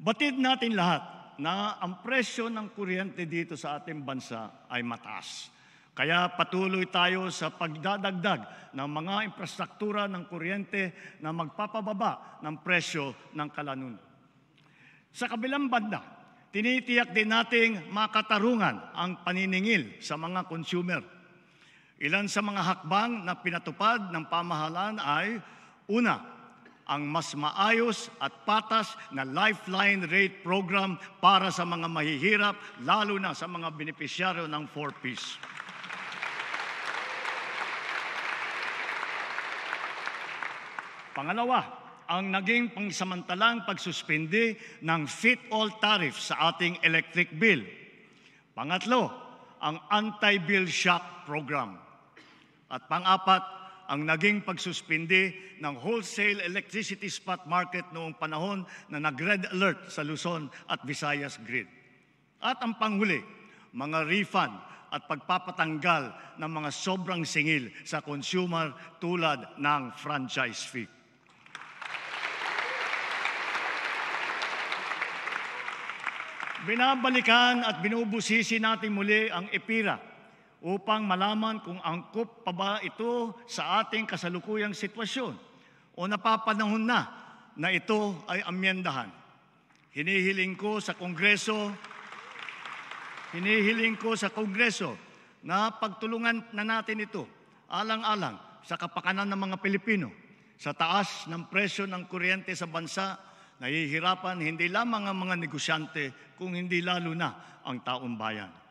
Batid natin lahat na ang presyo ng kuryente dito sa ating bansa ay mataas. Kaya patuloy tayo sa pagdadagdag ng mga infrastruktura ng kuryente na magpapababa ng presyo ng kalanunan. Sa kabilang banda, tinitiyak din nating makatarungan ang paniningil sa mga consumer. Ilan sa mga hakbang na pinatupad ng pamahalaan ay, una, ang mas maayos at patas na Lifeline Rate Program para sa mga mahihirap, lalo na sa mga benepisyaryo ng 4Ps. Pangalawa, ang naging pangsamantalang pagsuspindi ng fit-all tariff sa ating electric bill. Pangatlo, ang anti-bill shock program. At pang-apat, ang naging pagsuspindi ng wholesale electricity spot market noong panahon na nag-red alert sa Luzon at Visayas grid. At ang panghuli, mga refund at pagpapatanggal ng mga sobrang singil sa consumer tulad ng franchise fee. Binabalikan at binubusisi natin muli ang EPIRA upang malaman kung angkop pa ba ito sa ating kasalukuyang sitwasyon o napapanahon na ito ay amyendahan. Hinihiling ko sa Kongreso na pagtulungan na natin ito alang-alang sa kapakanan ng mga Pilipino. Sa taas ng presyo ng kuryente sa bansa, nahihirapan hindi lamang ang mga negosyante kung hindi lalo na ang taong bayan.